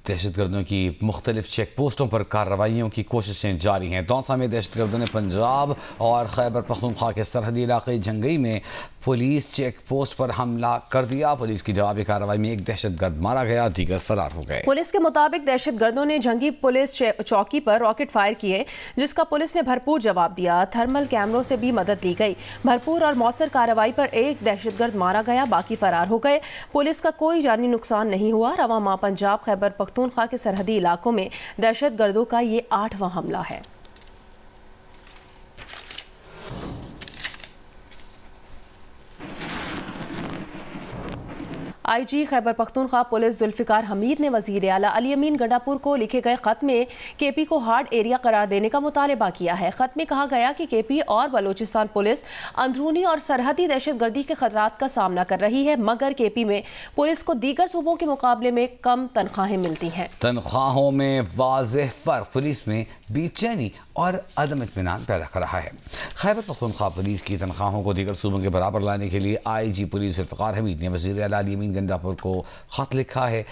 दहशतगर्दों की मुख्तलिफ चेक पोस्टों पर कार्रवाइयों की कोशिशें जारी हैं। दौसा में दहशतगर्दों ने पंजाब और खैबर पख्तूनख्वा के सरहदी इलाके जंगई में पुलिस चेक पोस्ट पर हमला कर दिया। पुलिस की जवाबी कार्रवाई में एक दहशतगर्द मारा गया, दीगर फरार हो गए। पुलिस के मुताबिक दहशतगर्दों ने जंगी पुलिस चौकी पर रॉकेट फायर किए, जिसका पुलिस ने भरपूर जवाब दिया। थर्मल कैमरों से भी मदद ली गई। भरपूर और मौसर कार्रवाई पर एक दहशतगर्द मारा गया, बाकी फरार हो गए। पुलिस का कोई जानी नुकसान नहीं हुआ। रवा माह पंजाब खैबर पख्तूनख्वा के सरहदी इलाकों में दहशतगर्दों का ये 8वां हमला है। आईजी खैबर पख्तूनख्वा पुलिस जुल्फिकार हमीद ने वजीर आला अली अमीन गंडापुर को लिखे गए खत में केपी को हार्ड एरिया करार देने का मुतालबा किया है। खत में कहा गया कि केपी और बलूचिस्तान पुलिस अंदरूनी और सरहदी दहशतगर्दी के खतरात का सामना कर रही है, मगर केपी में पुलिस को दीगर सूबों के मुकाबले में कम तनख्वाहें मिलती हैं। तनख्वाहों में वाज़ेह फर्क पुलिस में बेचैनी और अदम इत्मीनान पैदा कर रहा है। खैबर पख्तूनख्वा पुलिस की तनख्वाहों को दीगर सूबों के बराबर लाने के लिए आईजी पुलिस जुल्फिकार हमीद ने वज़ीर आला अली अमीन गंडापुर को खत लिखा है,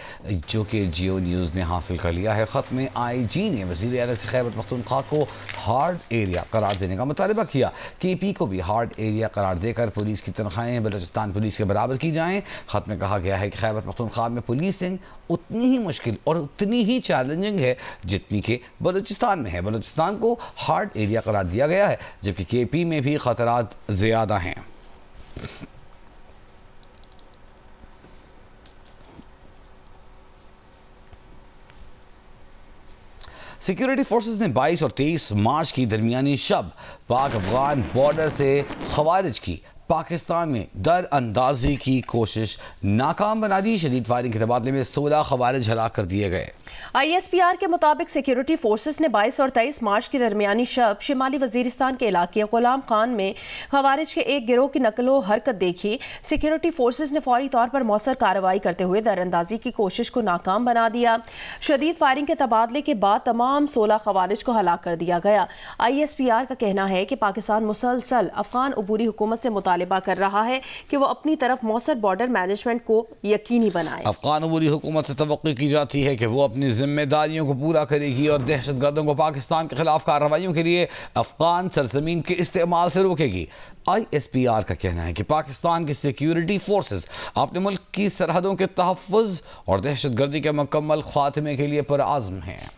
जो कि जियो न्यूज़ ने हासिल कर लिया है। खत में आईजी ने वज़ीर आला से खैबर पख्तूनख्वा को हार्ड एरिया करार देने का मुतालबा किया। केपी को भी हार्ड एरिया करार देकर पुलिस की तनख्वाहें बलूचिस्तान पुलिस के बराबर की जाएँ। खत में कहा गया है कि खैबर पख्तूनख्वा में पुलिसिंग उतनी ही मुश्किल और उतनी ही चैलेंजिंग है जितनी कि बलूचिस्तान में है। बलूचिस्तान को हार्ड एरिया करार दिया गया है, जबकि केपी में भी खतरात ज़्यादा हैं। सिक्योरिटी फोर्सेस ने 22 और 23 मार्च की दरमियानी शब पाक अफगान बॉर्डर से खवारिज की पाकिस्तान में दर अंदाजी की कोशिश नाकाम बना दी। शदीद फायरिंग के तबादले में 16 खवारिज हलाक कर दिए गए। ISPR के मुताबिक सिक्योरिटी फोर्सेस ने 22 और 23 मार्च की दरमियानी शब शिमाली वजीरिस्तान के इलाके गुलाम खान में खवारिज के एक गिरोह की नकलो हरकत देखी। सिक्योरिटी फोर्सेस ने फौरी तौर पर मौसर कार्रवाई करते हुए दरअंदाजी की कोशिश को नाकाम बना दिया। शदीद फायरिंग के तबादले के बाद तमाम 16 खवारिज को हलाक कर दिया गया। ISPR का कहना है कि पाकिस्तान मुसलसल अफगान अबूरी हुकूमत से मुतालबा कर रहा है कि वो अपनी तरफ मौसर बॉर्डर मैनेजमेंट को यकीनी बनाए। अफगान अबूरी हुकूमत से तवक्को की जाती है कि वो अपनी जिम्मेदारियों को पूरा करेगी और दहशतगर्दों को पाकिस्तान के खिलाफ कार्रवाइयों के लिए अफगान सरजमीन के इस्तेमाल से रोकेगी। ISPR का कहना है कि पाकिस्तान की सिक्योरिटी फोर्सेस अपने मुल्क की सरहदों के तहफ़्फ़ुज़ और दहशतगर्दी के मुकम्मल खात्मे के लिए पुरअज़्म हैं।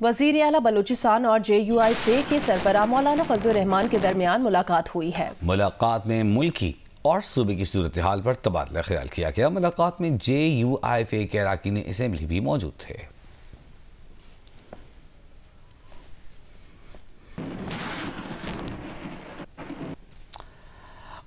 वज़ीर आला बलूचिस्तान और JUIFA के सरबराह मौलाना फजलुर रहमान के दरमियान मुलाकात हुई है। मुलाकात में मुल्की और सूबे की सूरत हाल पर तबादला ख्याल किया गया। मुलाकात में JUIFA के अरकान असेंबली भी मौजूद थे।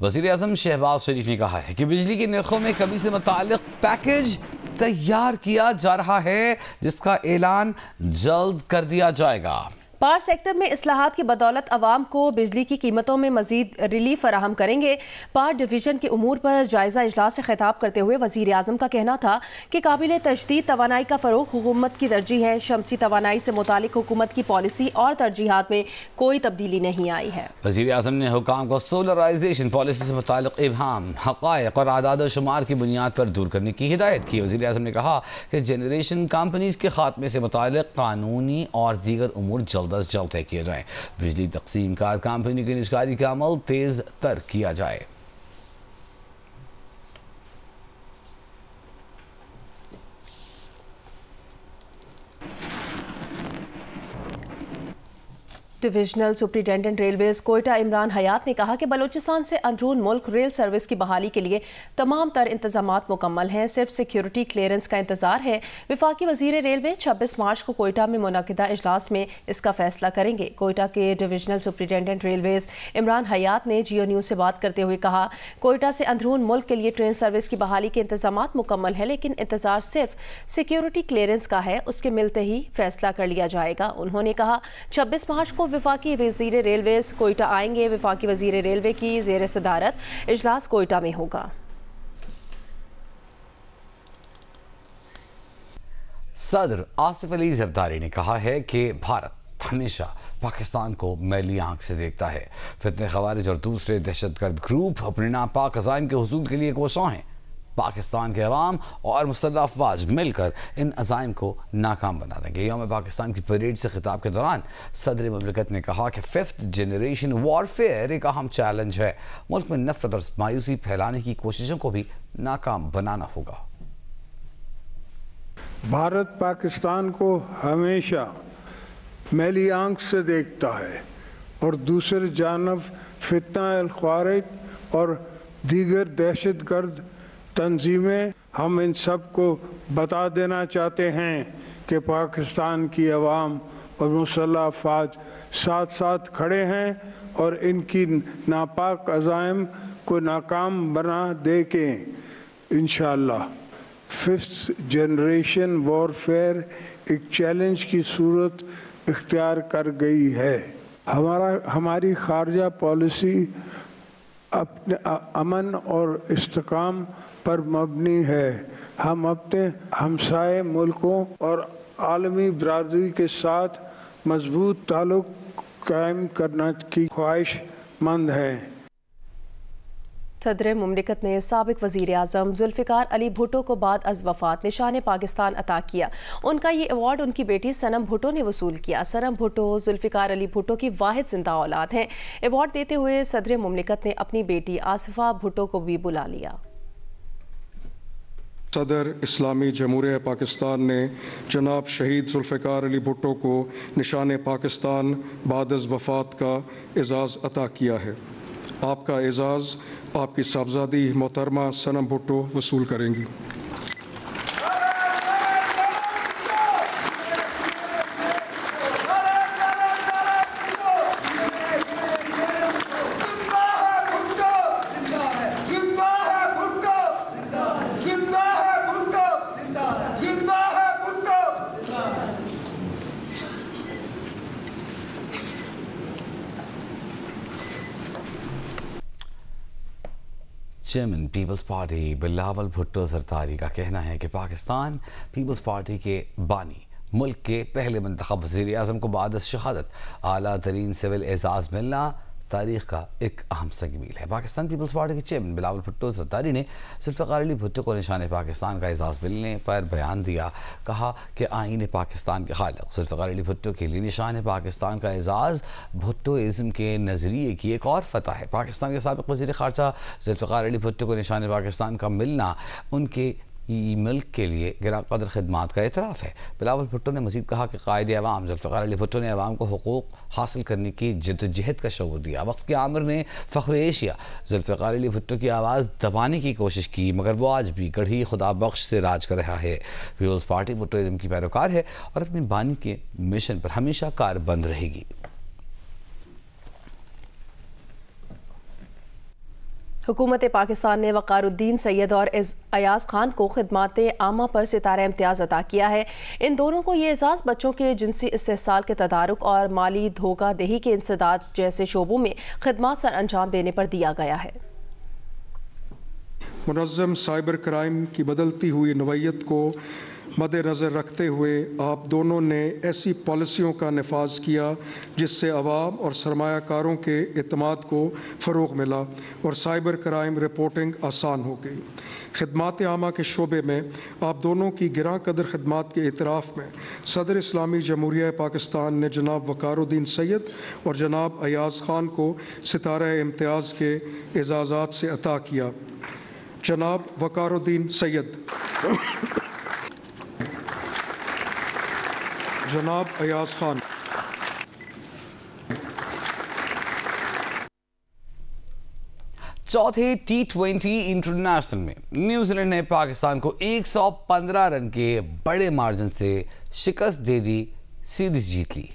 वज़ीर आज़म शहबाज शरीफ ने कहा है कि बिजली के नरखों में कमी से मुताल्लिक़ पैकेज तैयार किया जा रहा है, जिसका ऐलान जल्द कर दिया जाएगा। पावर सेक्टर में इस्लाहात की बदौलत अवाम को बिजली की कीमतों में मजीद रिलीफ फराहम करेंगे। पावर डिवीजन के उमूर पर जायजा इजलास से खिताब करते हुए वज़ीर आज़म का कहना था कि काबिल तजदीद तवानाई का फ़रोग़ हुकूमत की तरजीह है। शमसी तवानाई से मुतालिक हुकूमत की पॉलिसी और तरजीहात में कोई तब्दीली नहीं आई है। वज़ीर आज़म ने हुकाम को सोलराइजेशन पॉलिसी से मुतालिक इबहाम, हक़ाइक़ और आदाद शुमार की बुनियाद पर दूर करने की हिदायत की। वज़ीर आज़म ने कहा कि जनरेशन कंपनीज के खात्मे से मुतालिक कानूनी और दीगर उमूर जल्द तय किए जाए। बिजली तकसीम कार कंपनी की निजकारी का अमल तेज तर किया जाए। Divisional superintendent railways Quetta Imran Hayat ने कहा कि बलूचिस्तान से अंदरून मुल्क रेल सर्विस की बहाली के लिए तमाम तर इंतजामात मुकम्मल हैं, सिर्फ सिक्योरिटी क्लियरेंस का इंतजार है। विफाकी वजीर रेलवे 26 मार्च को कोयटा में मुनक़िदा इजलास में इसका फैसला करेंगे। कोयटा के divisional superintendent railways Imran Hayat ने जियो न्यूज़ से बात करते हुए कहा, कोयटा से अंदरून मुल्क के लिए ट्रेन सर्विस की बहाली के इंतजामात मुकम्मल है, लेकिन इंतजार सिर्फ सिक्योरिटी क्लियरेंस का है, उसके मिलते ही फैसला कर लिया जाएगा। उन्होंने कहा 26 मार्च को विफाकी वजीर रेलवेज कोयटा आएंगे। विफाकी वजीर रेलवे की ज़ेर सदारत इजलास कोयटा में होगा। सदर आसिफ अली जरदारी ने कहा है कि भारत हमेशा पाकिस्तान को मैली आंख से देखता है। फितने खवारिज और दूसरे दहशतगर्द ग्रुप अपने नापाक अज़ाइम के हुसूल के लिए कोशां हैं। पाकिस्तान के अवाम और मुसल्लह अफवाज मिलकर इन अज़ाइम को नाकाम बना देंगे। यौम पाकिस्तान की परेड से खिताब के दौरान सदर मुमलिकत ने कहा कि 5th जनरेशन वॉरफेयर एक अहम चैलेंज है। मुल्क में नफरत और मायूसी फैलाने की कोशिशों को भी नाकाम बनाना होगा। भारत पाकिस्तान को हमेशा मैली आंख से देखता है और दूसरी जानब फितना अल-ख्वारिज और दीगर दहशतगर्द तंजीमें, हम इन सब को बता देना चाहते हैं कि पाकिस्तान की अवाम और मुसल्लह अफवाज साथ साथ खड़े हैं और इनकी नापाक अज़ाइम को नाकाम बना दे के इंशाअल्लाह 5th जनरेशन वॉरफेयर एक चैलेंज की सूरत इख्तियार कर गई है। हमारी खारजा पॉलिसी अपने अमन और इस्तेकाम पर मबनी है। हम अपने हमसाए मुल्कों और आलमी बरादरी के साथ मजबूत ताल्लुक़ कायम करने की ख्वाहिशमंद हैं। सदर मुमलिकत ने साबिक वज़ीर आज़म जुल्फ़िकार अली भुट्टो को बाद अज़ वफ़ात निशान पाकिस्तान अता किया। उनका ये अवार्ड उनकी बेटी सनम भुट्टो ने वसूल किया। सनम भुट्टो जुल्फ़िकार अली भुट्टो की वाहिद जिंदा औलाद हैं। अवार्ड देते हुए सदर मुमलिकत ने अपनी बेटी आसिफा भुट्टो को भी बुला लिया। सदर इस्लामी जमहूरिया पाकिस्तान ने जनाब शहीद जुल्फ़िकार अली भुट्टो को निशान पाकिस्तान बाद अज़ वफ़ात का एज़ाज़ अता किया है। आपका एज़ाज़ आपकी साहबजादी मोहतरमा सनम भुट्टो वसूल करेंगी। चेयरमैन पीपल्स पार्टी बिलावल भुट्टो ज़रदारी का कहना है कि पाकिस्तान पीपल्स पार्टी के बानी मुल्क के पहले मुंतखब वज़ीर आज़म को बाद शहादत आला तरीन सिविल एजाज़ मिलना तारीख़ का एक अहम संगमील है। पाकिस्तान पीपल्स पार्टी के चेयरमैन बिलावल भुट्टो ज़रदारी ने जुल्फ़िकार अली भुट्टो को निशान पाकिस्तान का एजाज़ मिलने पर बयान दिया। कहा कि आईन पाकिस्तान के खालिक़ जुल्फ़िकार अली भुट्टो के लिए निशान पाकिस्तान का एजाज़ भुट्टोइज़्म के नज़रिए की एक और फतह है। पाकिस्तान के साबिक़ वज़ीर ख़ारजा जुल्फ़िकार अली भुट्टो को निशान पाकिस्तान का मिलना उनके मुल्क के लिए गिरा कदर खिदमात का एतराफ़ है। बिलावल भुट्टो ने मज़ीद कहा कि कायद अवाम जुल्फ़िकार अली भुट्टो ने अवाम को हुकूक हासिल करने की जद्दोजहद का शऊर दिया। वक्त के आमिर ने फ़ख्र एशिया जुल्फ़िकार अली भुट्टो की आवाज़ दबाने की कोशिश की, मगर वो आज भी गढ़ी खुदा बख्श से राज कर रहा है। पीपल्स पार्टी भुट्टोइज़्म की पैरोकार है और अपनी बानी के मिशन पर हमेशा कारबंद रहेगी। हुकूमत पाकिस्तान ने वक़ारुद्दीन सैयद और अयाज़ खान को खिदमात आमा पर सितारा इम्तियाज़ अता किया है। इन दोनों को ये एजाज़ बच्चों के जिनसी इस्तेहसाल के तदारुक और माली धोखा दही के इंसदाद जैसे शोबों में खिदमात सर अंजाम देने पर दिया गया है। मुनज़्ज़म साइबर क्राइम की बदलती हुई नौइयत को मद्देनज़र रखते हुए आप दोनों ने ऐसी पॉलिसियों का नफाज किया जिससे अवाम और सरमायाकारों के एतमाद को फ़रोग़ मिला और साइबर क्राइम रिपोर्टिंग आसान हो गई। खिदमात आमा के शोबे में आप दोनों की गिरां कदर खिदमात के इतराफ़ में सदर इस्लामी जमहूरिया पाकिस्तान ने जनाब वक़ारुद्दीन सैयद और जनाब अयाज़ खान को सितारा इम्तियाज़ के एजाज़ात से अता किया। जनाब वक़ारुद्दीन सैयद, जनाब अयाज़ खान। चौथे T20 इंटरनेशनल में न्यूजीलैंड ने पाकिस्तान को 115 रन के बड़े मार्जिन से शिकस्त दे दी, सीरीज जीत ली।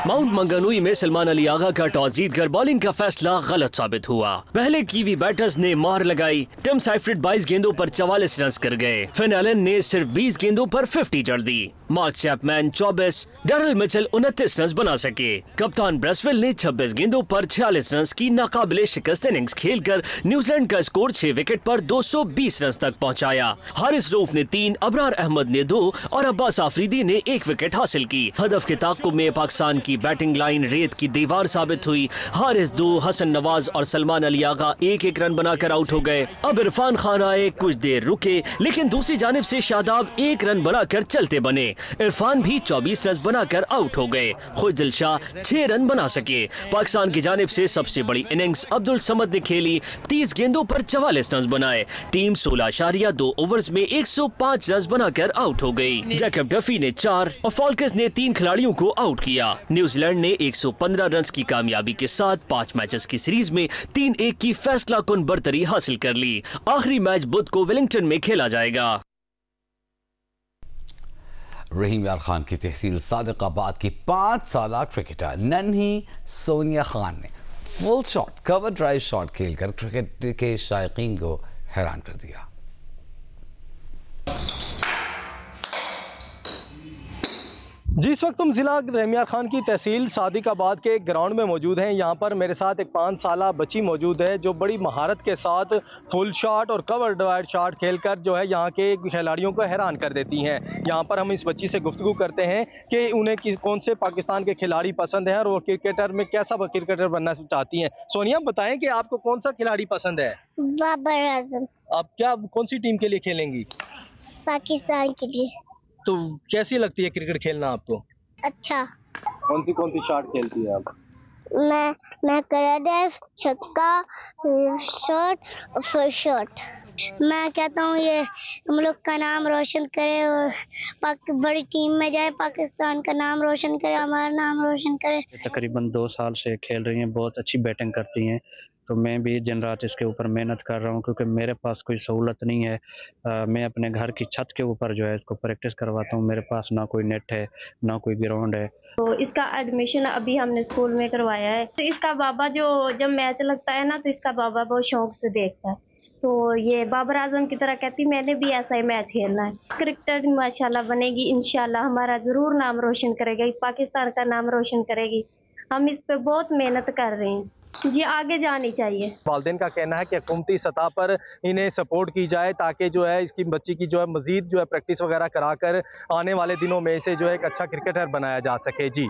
माउंट मंगनूई में सलमान अली आगा का टॉस जीतकर बॉलिंग का फैसला गलत साबित हुआ। पहले कीवी बैटर्स ने मार लगाई। टिम साइफ्रिड 22 गेंदों पर 44 रन कर गए। फिन एलन ने सिर्फ 20 गेंदों पर 50 जड़ दी। Mark Chapman 24, Daryl Mitchell 29 run बना सके। कप्तान ब्रेसवेल ने 26 गेंदों पर 46 रन की नाकाबिले शिकस्त इनिंग्स खेलकर न्यूजीलैंड का स्कोर 6 विकेट पर 220 रन तक पहुंचाया। हारिस रऊफ ने 3, अबरार अहमद ने 2 और अब्बास आफरीदी ने 1 विकेट हासिल की। हदफ के ताक़ुब में पाकिस्तान की बैटिंग लाइन रेत की दीवार साबित हुई। हारिस 2, हसन नवाज और सलमान अली आगा 1-1 रन बनाकर आउट हो गए। अब इरफान खान आए, कुछ देर रुके, लेकिन दूसरी जानिब से शादाब 1 रन बनाकर चलते बने। इरफान भी 24 रन बनाकर आउट हो गए। खुशदिल शाह 6 रन बना सके। पाकिस्तान की जानिब से सबसे बड़ी इनिंग्स अब्दुल समद ने खेली। 30 गेंदों पर 44 रन बनाए। टीम 16.2 ओवर्स में 105 रन बनाकर आउट हो गई। जैकब डफी ने 4 और फॉल्कस ने 3 खिलाड़ियों को आउट किया। न्यूजीलैंड ने 115 रन की कामयाबी के साथ 5 मैचेस की सीरीज में 3-1 की फैसला कुन बरतरी हासिल कर ली। आखिरी मैच बुध को वेलिंगटन में खेला जाएगा। रहीम यार खान की तहसील सादिकाबाद की 5 साल क्रिकेटर नन्ही सोनिया खान ने full shot cover drive shot खेलकर क्रिकेट के शायकीन को हैरान कर दिया। जी, इस वक्त हम जिला रहीम यार खान की तहसील सादिकाबाद के ग्राउंड में मौजूद हैं। यहाँ पर मेरे साथ एक 5 साल बच्ची मौजूद है जो बड़ी महारत के साथ फुल शॉट और कवर ड्राइव शॉट खेलकर जो है यहाँ के खिलाड़ियों को हैरान कर देती हैं। यहाँ पर हम इस बच्ची से गुफ्तगू करते हैं कि उन्हें कौन से पाकिस्तान के खिलाड़ी पसंद हैं और वो क्रिकेटर में कैसा क्रिकेटर बनना चाहती हैं। सोनिया, बताएं कि आपको कौन सा खिलाड़ी पसंद है? बाबर आजम। आप कौन सी टीम के लिए खेलेंगी? पाकिस्तान के लिए। तो कैसी लगती है क्रिकेट खेलना आपको? अच्छा। कौन सी शॉट खेलती है आप? मैं कवर छक्का, शॉट और फुल शॉट। मैं कहता हूँ ये हम लोग का नाम रोशन करे और बड़ी टीम में जाए, पाकिस्तान का नाम रोशन करे, हमारा नाम रोशन करे। तकरीबन 2 साल से खेल रही हैं, बहुत अच्छी बैटिंग करती हैं। तो मैं भी दिन रात इसके ऊपर मेहनत कर रहा हूँ क्योंकि मेरे पास कोई सहूलत नहीं है। मैं अपने घर की छत के ऊपर जो है इसको प्रैक्टिस करवाता हूँ। मेरे पास ना कोई नेट है ना कोई ग्राउंड है। तो इसका एडमिशन अभी हमने स्कूल में करवाया है। तो इसका बाबा जब मैच लगता है ना तो इसका बाबा बहुत शौक से देखता है। तो ये बाबर आजम की तरह कहती मैंने भी ऐसा ही मैच खेलना है। क्रिकेटर माशाल्लाह बनेगी, इंशाल्लाह हमारा ज़रूर नाम रोशन करेगी, पाकिस्तान का नाम रोशन करेगी। हम इस पे बहुत मेहनत कर रहे हैं, ये आगे जानी चाहिए। वालिदैन का कहना है कि हुकूमती सतह पर इन्हें सपोर्ट की जाए ताकि जो है इसकी बच्ची की जो है मजीद जो है प्रैक्टिस वगैरह कराकर आने वाले दिनों में इसे जो है एक अच्छा क्रिकेटर बनाया जा सके। जी,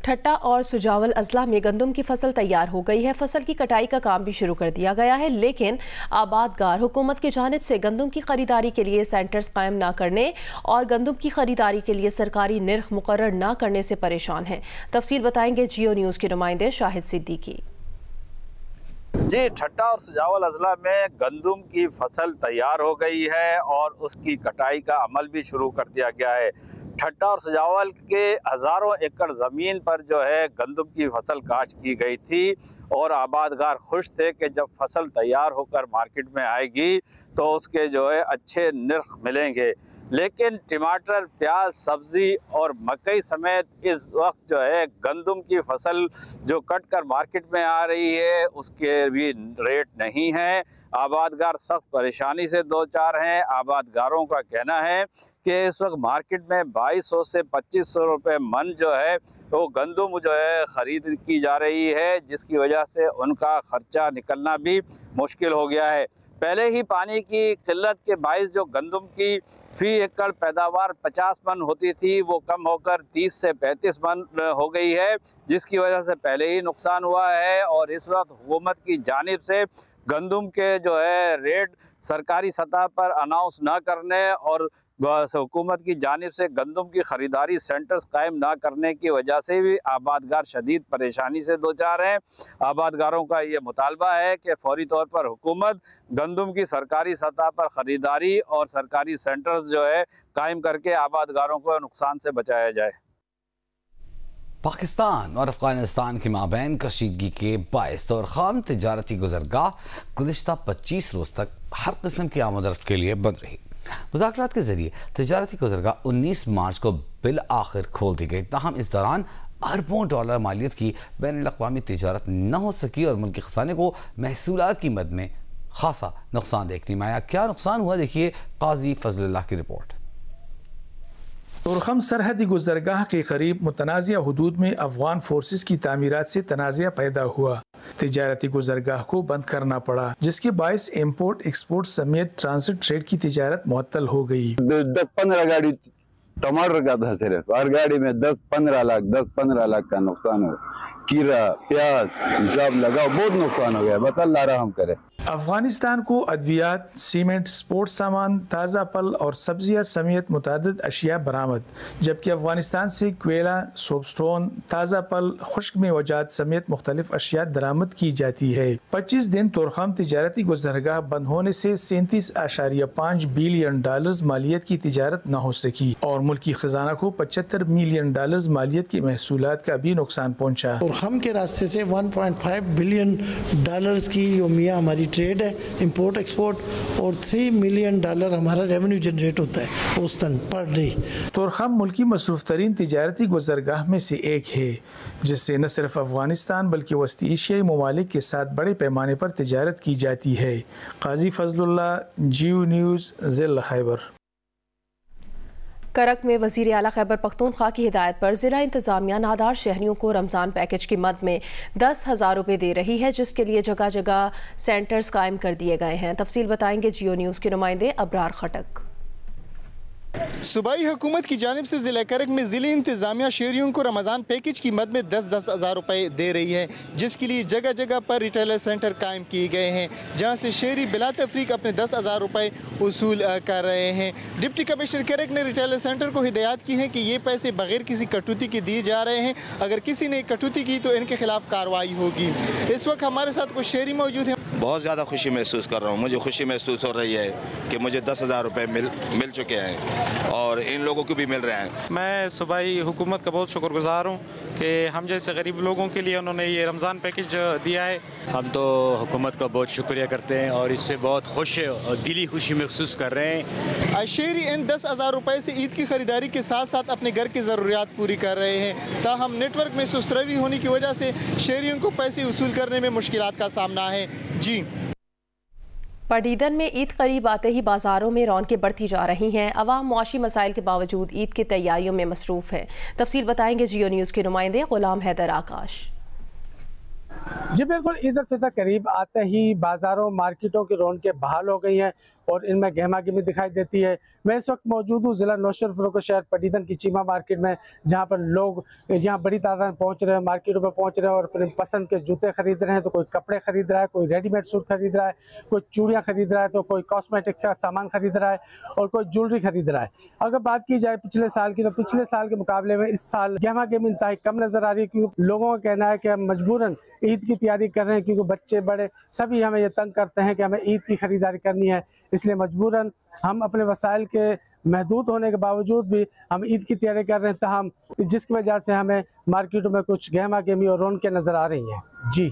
ठट्टा और सुजावल अजला में गंदम की फसल तैयार हो गई है। फसल की कटाई का काम भी शुरू कर दिया गया है, लेकिन आबादगार हुकूमत की जानिब से गंदम की खरीदारी के लिए सेंटर्स कायम न करने और गंदम की खरीदारी के लिए सरकारी निर्ख मुकर्रर न करने से परेशान हैं। तफसील बताएंगे जियो न्यूज़ के नुमाइंदे शाहिद सिद्दीकी। जी, ठट्टा और सुजावल अजला में गंदम की फसल तैयार हो गई है और उसकी कटाई का अमल भी शुरू कर दिया गया है। ठट्टा और सुजावल के हज़ारों एकड़ ज़मीन पर जो है गंदम की फसल काश्त की गई थी और आबादगार खुश थे कि जब फसल तैयार होकर मार्केट में आएगी तो उसके जो है अच्छे निर्ख मिलेंगे। लेकिन टमाटर, प्याज, सब्जी और मकई समेत इस वक्त जो है गंदम की फसल जो कट कर मार्केट में आ रही है उसके भी रेट नहीं है। आबादगार सख्त परेशानी से दो चार हैं। आबादगारों का कहना है कि इस वक्त मार्केट में 2200 से 2500 रुपये मन जो है वो गंदम जो है ख़रीद की जा रही है, जिसकी वजह से उनका खर्चा निकलना भी मुश्किल हो गया है। पहले ही पानी की किल्लत के बाइस जो गंदम की फी एकड़ पैदावार 50 मन होती थी वो कम होकर 30 से 35 मन हो गई है, जिसकी वजह से पहले ही नुकसान हुआ है। और इस वक्त हुकूमत की जानिब से गंदम के जो है रेट सरकारी सतह पर अनाउंस न करने और हुकूमत की जानिब से गंदम की ख़रीदारी सेंटर्स कायम ना करने की वजह से भी आबादगार शदीद परेशानी से दो चार हैं। आबादगारों का ये मुतालबा है कि फौरी तौर पर हुकूमत गंदम की सरकारी सतह पर ख़रीदारी और सरकारी सेंटर्स जो है कायम करके आबादगारों को नुकसान से बचाया जाए। पाकिस्तान और अफगानिस्तान के माबैन कशीदगी के बायस और खाम तजारती गुजरगाह गुज़िश्ता 25 रोज़ तक हर किस्म की आमदरफ्त के लिए बंद रही। मुज़ाकरात के जरिए तजारती गुज़रगाह 19 मार्च को बिल आखिर खोल दी गई। ताहम इस दौरान अरबों डॉलर मालियत की बैनुल-अक़वामी तिजारत न हो सकी और मुल्की खजाने को महसूलात की मद में खासा नुकसान देखने में आया। क्या नुकसान हुआ, देखिए काजी फजलुल्लाह की रिपोर्ट। तुरखम सरहदी गुज़रगाह के करीब मुतनाज़िया हुदूद में अफगान फोर्सेस की तामीरात से तनाज़ा पैदा हुआ। तिजारती गुज़रगाह को बंद करना पड़ा, जिसके बायस इम्पोर्ट एक्सपोर्ट समेत ट्रांसिट ट्रेड की तिजारत मुअत्तल हो गई। 10-15 गाड़ी टमाटर का था, सिर्फ हर गाड़ी में 10-15 लाख का नुकसान हो। कीरा प्याज हिसाब लगाओ, बहुत नुकसान हो गया। बता अल्लाह रहम करे। अफगानिस्तान को अद्वियात, सीमेंट, स्पोर्ट्स सामान, ताज़ा फल और सब्जियां समेत मुतादिद अशिया बरामद, जबकि अफगानिस्तान से कोयला, सोपस्टोन, ताज़ा फल, खुश्क मेवजात समेत मुख्तलिफ अशिया दरामद की जाती है। 25 दिन तुरखम तिजारती गुज़रगाह बंद होने से 37.5 बिलियन डॉलर्स मालियत की तिजारत न हो सकी और मुल्की खजाना को 75 मिलियन डॉलर्स मालियत की महसूलात का भी नुकसान पहुँचा। तुरखम के रास्ते से 1.5 बिलियन डॉलर्स की योमिया हमारी ट्रेड है, इंपोर्ट एक्सपोर्ट, और 3 मिलियन डॉलर हमारा रेवेन्यू जनरेट होता है औसतन पर डे। तुरखम मुल्की मसरूफ तरीन तिजारती गुज़रगाह में से एक है, जिससे न सिर्फ अफगानिस्तान बल्कि वस्ती एशियाई ममालिक के साथ बड़े पैमाने पर तिजारत की जाती है। काजी फजलुल्लाह, जियो न्यूज़, ज़िला खैबर। करक में वज़ीर आला खैबर पख्तूनख्वा की हिदायत पर ज़िला इंतज़ामिया नादार शहरियों को रमज़ान पैकेज की मद में 10,000 रुपये दे रही है, जिसके लिए जगह जगह सेंटर्स कायम कर दिए गए हैं। तफसील बताएंगे जियो न्यूज़ के नुमाइंदे अबरार खटक। सूबाई हुकूमत की जानिब से ज़िला करक में ज़िले इंतज़ामिया शहरियों को रमज़ान पैकेज की मद में 10-10 हज़ार रुपये दे रही है, जिसके लिए जगह जगह पर रिटेलर सेंटर कायम किए गए हैं, जहां से शहरी बिला तफरीक अपने 10,000 रुपये वसूल कर रहे हैं। डिप्टी कमिश्नर करक ने रिटेलर सेंटर को हिदायत की है कि ये पैसे बगैर किसी कटौती के दिए जा रहे हैं। अगर किसी ने कटौती की तो इनके खिलाफ कार्रवाई होगी। इस वक्त हमारे साथ कुछ शहरी मौजूद हैं। बहुत ज़्यादा खुशी महसूस कर रहा हूँ। मुझे खुशी महसूस हो रही है कि मुझे 10,000 रुपये मिल चुके हैं और इन लोगों को भी मिल रहे हैं। मैं सूबाई हुकूमत का बहुत शुक्रगुजार हूँ कि हम जैसे गरीब लोगों के लिए उन्होंने ये रमज़ान पैकेज दिया है। हम तो हुकूमत का बहुत शुक्रिया करते हैं और इससे बहुत खुश और दिली खुशी महसूस कर रहे हैं। शहरी इन 10,000 रुपये से ईद की खरीदारी के साथ साथ अपने घर की ज़रूरियात पूरी कर रहे हैं। ताहम नेटवर्क में सुस्तरवी होने की वजह से शहरियों को पैसे वसूल करने में मुश्किलात का सामना है। जी, पडीदन में ईद करीब आते ही बाजारों में रौनकें बढ़ती जा रही हैं। अवाम मुआशी मसाइल के बावजूद ईद की तैयारियों में मसरूफ़ है। तफसील बताएंगे जियो न्यूज़ के नुमाइंदे गुलाम हैदर आकाश। जी बिल्कुल, ईद उल फितर करीब आते ही बाज़ारों मार्केटों की रौनकें बहाल हो गई हैं और इनमें गहमा गहमी दिखाई देती है। मैं इस वक्त मौजूद हूँ ज़िला नौशहर फ़रोग़ शहर पडीदन की चीमा मार्केट में, जहाँ पर लोग यहाँ बड़ी तादाद में पहुँच रहे हैं, मार्केटों में पहुँच रहे हैं और अपने पसंद के जूते खरीद रहे हैं। तो कोई कपड़े खरीद रहा है, कोई रेडीमेड सूट खरीद रहा है, कोई चूड़ियाँ खरीद रहा है, तो कोई कॉस्मेटिक्स का सामान खरीद रहा है और कोई ज्वेलरी खरीद रहा है। अगर बात की जाए पिछले साल की, तो पिछले साल के मुकाबले में इस साल गहमा गहमी इंतहाई कम नज़र आ रही है, क्योंकि लोगों का कहना है कि हम मजबूरन ईद की तैयारी कर रहे हैं, क्योंकि बच्चे बड़े सभी हमें ये तंग करते हैं कि हमें ईद की खरीदारी करनी है। इसलिए मजबूरन हम अपने वसाइल के महदूद होने के बावजूद भी हम ईद की तैयारी कर रहे हैं, ताहम जिसकी वजह से हमें मार्केटों में कुछ गहमा गहमी और रौनकें नज़र आ रही हैं। जी।